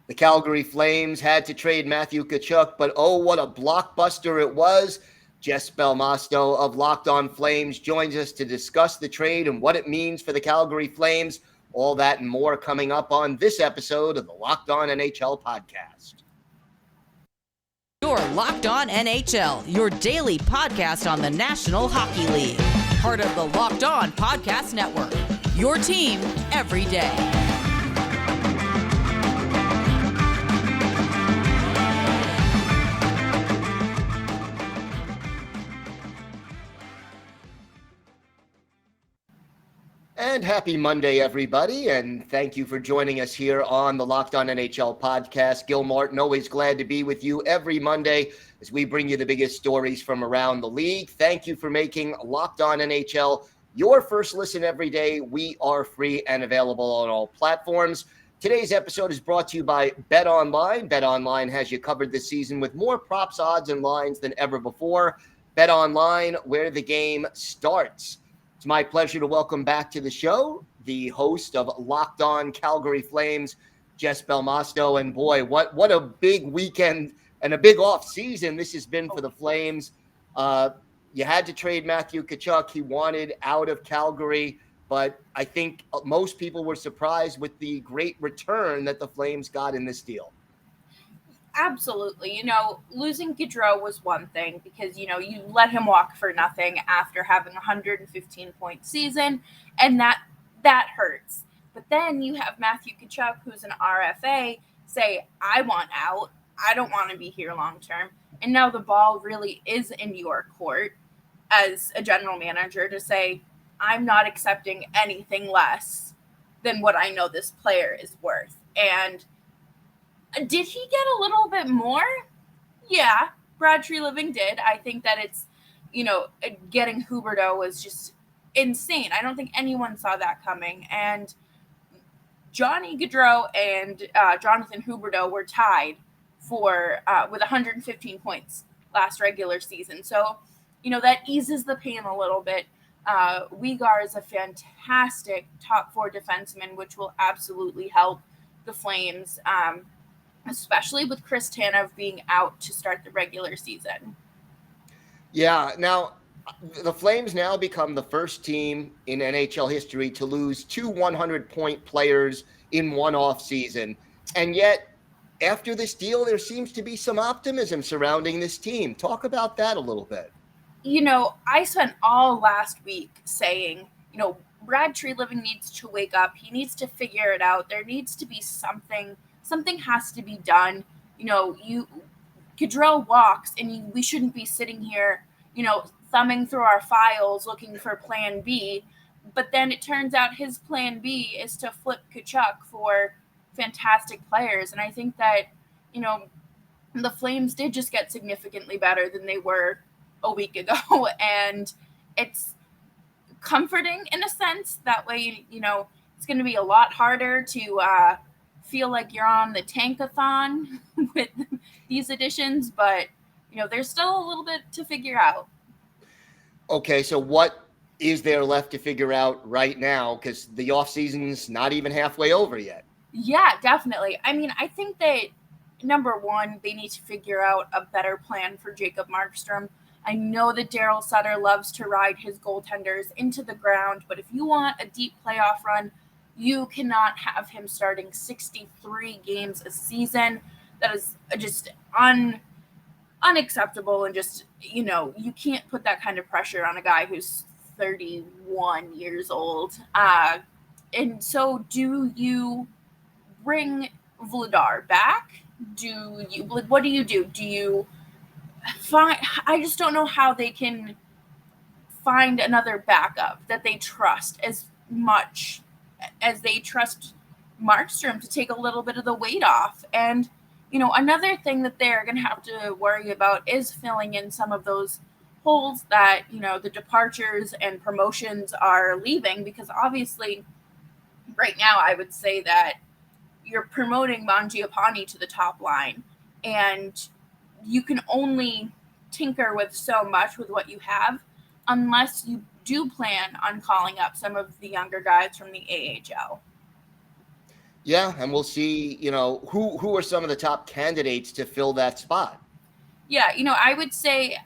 The Calgary Flames had to trade Matthew Tkachuk, but oh, what a blockbuster it was. Jess Belmosto of Locked On Flames joins us to discuss the trade and what it means for the Calgary Flames. All that and more coming up on this episode of the Locked On NHL Podcast. You're Locked On NHL, your daily podcast on the National Hockey League. Part of the Locked On Podcast Network, your team every day. And happy Monday, everybody, and thank you for joining us here on the Locked On NHL podcast. Gil Martin, always glad to be with you every Monday as we bring you the biggest stories from around the league. Thank you for making Locked On NHL your first listen every day. We are free and available on all platforms. Today's episode is brought to you by BetOnline. BetOnline has you covered this season with more props, odds, and lines than ever before. BetOnline, where the game starts. It's my pleasure to welcome back to the show the host of Locked On Calgary Flames, Jess Belmosto. And boy, what a big weekend and a big off season this has been for the Flames. You had to trade Matthew Tkachuk. He wanted out of Calgary, but I think most people were surprised with the great return that the Flames got in this deal. Absolutely. Losing Gaudreau was one thing because, you let him walk for nothing after having a 115-point season, and that hurts. But then you have Matthew Tkachuk, who's an RFA, say, I want out. I don't want to be here long term. And now the ball really is in your court as a general manager to say, I'm not accepting anything less than what I know this player is worth. And did he get a little bit more? Yeah, Brad Treliving did. I think that it's, getting Huberdeau was just insane. I don't think anyone saw that coming. And Johnny Gaudreau and Jonathan Huberdeau were tied for with 115 points last regular season. So, that eases the pain a little bit. Weegar is a fantastic top four defenseman, which will absolutely help the Flames, especially with Chris Tanev being out to start the regular season. Yeah, now the Flames now become the first team in NHL history to lose two 100-point players in one offseason. And yet, after this deal, there seems to be some optimism surrounding this team. Talk about that a little bit. I spent all last week saying, Brad Treliving needs to wake up. He needs to figure it out. There needs to be something has to be done. Gaudreau walks, and we shouldn't be sitting here, thumbing through our files looking for plan B. But then it turns out his plan B is to flip Tkachuk for fantastic players. And I think that, the Flames did just get significantly better than they were a week ago. And it's comforting in a sense. That way, it's going to be a lot harder to feel like you're on the tankathon with these additions, but there's still a little bit to figure out. Okay, so what is there left to figure out right now? Because the offseason's not even halfway over yet. Yeah, definitely. I mean, I think that number one, they need to figure out a better plan for Jacob Markstrom. I know that Daryl Sutter loves to ride his goaltenders into the ground, but if you want a deep playoff run, you cannot have him starting 63 games a season. That is just unacceptable. And just, you can't put that kind of pressure on a guy who's 31 years old. And so do you bring Vladar back? What do you do? Do you find, I just don't know how they can find another backup that they trust as much as they trust Markstrom to take a little bit of the weight off. And, another thing that they're going to have to worry about is filling in some of those holes that, the departures and promotions are leaving, because obviously right now I would say that you're promoting Mangiapane to the top line, and you can only tinker with so much with what you have unless you do plan on calling up some of the younger guys from the AHL. Yeah, and we'll see, who are some of the top candidates to fill that spot. Yeah, I would say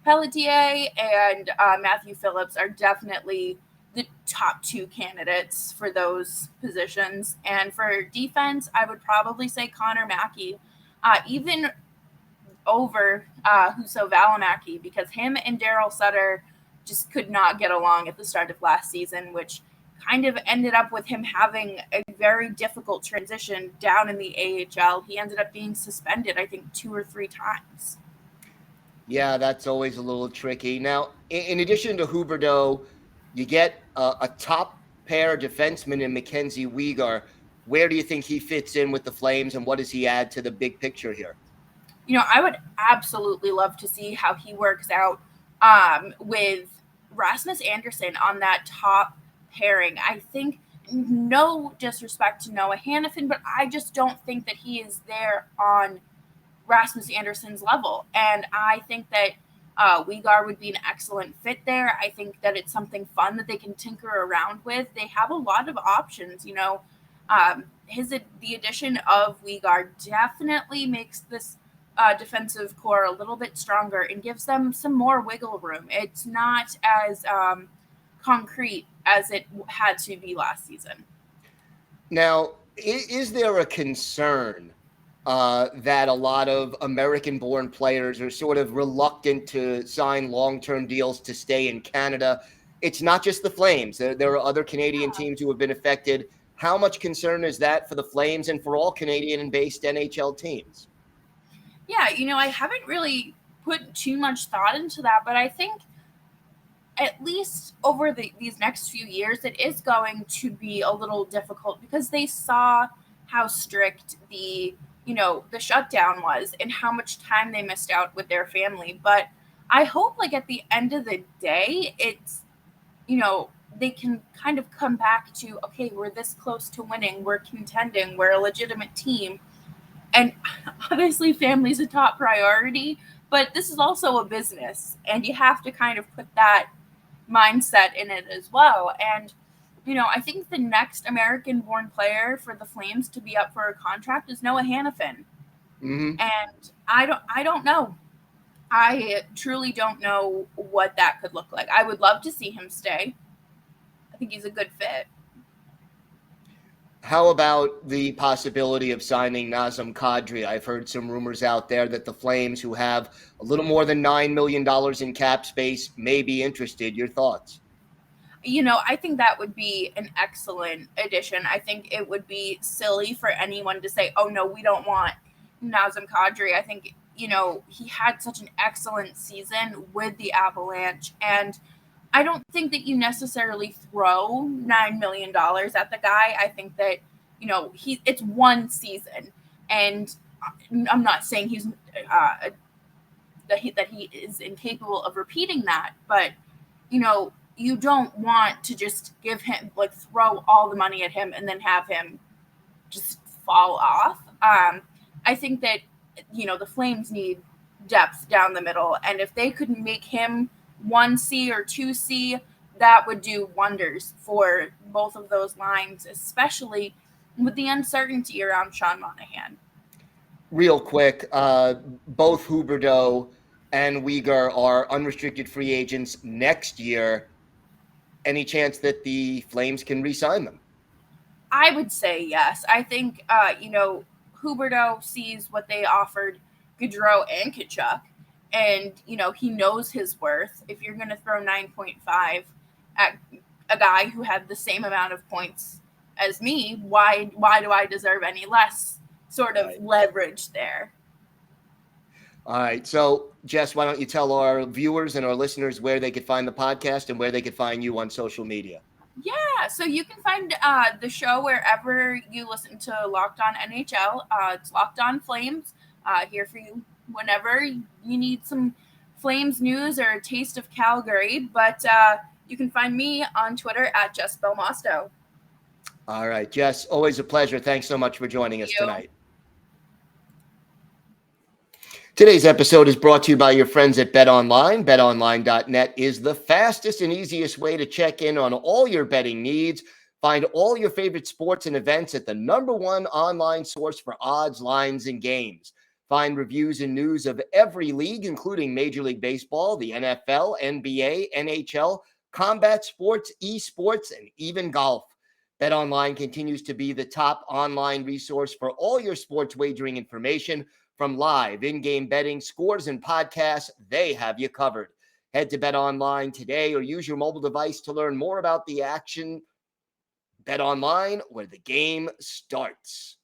Pelletier and Matthew Phillips are definitely the top two candidates for those positions. And for defense, I would probably say Connor Mackey, even over Huso Valimaki, because him and Daryl Sutter just could not get along at the start of last season, which kind of ended up with him having a very difficult transition down in the AHL. He ended up being suspended, I think, 2 or 3 times. Yeah, that's always a little tricky. Now, in addition to Huberdeau, you get a top pair defenseman in MacKenzie Weegar. Where do you think he fits in with the Flames, and what does he add to the big picture here? I would absolutely love to see how he works out with Rasmus Andersson on that top pairing. I think, no disrespect to Noah Hannafin, but I just don't think that he is there on Rasmus Andersson's level. And I think that Weegar would be an excellent fit there. I think that it's something fun that they can tinker around with. They have a lot of options, the addition of Weegar definitely makes this defensive core a little bit stronger and gives them some more wiggle room. It's not as concrete as it had to be last season. Now, is there a concern that a lot of American-born players are sort of reluctant to sign long-term deals to stay in Canada? It's not just the Flames. There are other Canadian teams who have been affected. How much concern is that for the Flames and for all Canadian-based NHL teams? Yeah, I haven't really put too much thought into that, but I think at least over these next few years, it is going to be a little difficult because they saw how strict the shutdown was and how much time they missed out with their family. But I hope, at the end of the day, it's, they can kind of come back to, okay, we're this close to winning, we're contending, we're a legitimate team. And obviously family's a top priority, but this is also a business, and you have to kind of put that mindset in it as well. And, I think the next American-born player for the Flames to be up for a contract is Noah Hannafin. Mm-hmm. And I don't know. I truly don't know what that could look like. I would love to see him stay. I think he's a good fit. How about the possibility of signing Nazem Kadri? I've heard some rumors out there that the Flames, who have a little more than $9 million in cap space, may be interested. Your thoughts? I think that would be an excellent addition. I think it would be silly for anyone to say, oh, no, we don't want Nazem Kadri. I think, he had such an excellent season with the Avalanche, and I don't think that you necessarily throw $9 million at the guy. I think that, it's one season, and I'm not saying he's that he is incapable of repeating that, but, you don't want to just give him, throw all the money at him and then have him just fall off. I think that, the Flames need depth down the middle, and if they could make him 1C or 2C, that would do wonders for both of those lines, especially with the uncertainty around Sean Monahan. Real quick, both Huberdeau and Weegar are unrestricted free agents next year. Any chance that the Flames can re-sign them? I would say yes. I think, Huberdeau sees what they offered Gaudreau and Tkachuk, and, he knows his worth. If you're going to throw 9.5 at a guy who had the same amount of points as me, why do I deserve any less sort of leverage there? All right. So, Jess, why don't you tell our viewers and our listeners where they could find the podcast and where they could find you on social media? Yeah, so you can find the show wherever you listen to Locked On NHL. It's Locked On Flames, here for you whenever you need some Flames news or a taste of Calgary. But you can find me on Twitter at Jess Belmosto. All right, Jess, always a pleasure. Thanks so much for joining us tonight. Today's episode is brought to you by your friends at BetOnline. BetOnline.net is the fastest and easiest way to check in on all your betting needs. Find all your favorite sports and events at the #1 online source for odds, lines, and games. Find reviews and news of every league, including Major League Baseball, the NFL, NBA, NHL, combat sports, esports, and even golf. BetOnline continues to be the top online resource for all your sports wagering information. From live in-game betting, scores, and podcasts, they have you covered. Head to BetOnline today or use your mobile device to learn more about the action. BetOnline, where the game starts.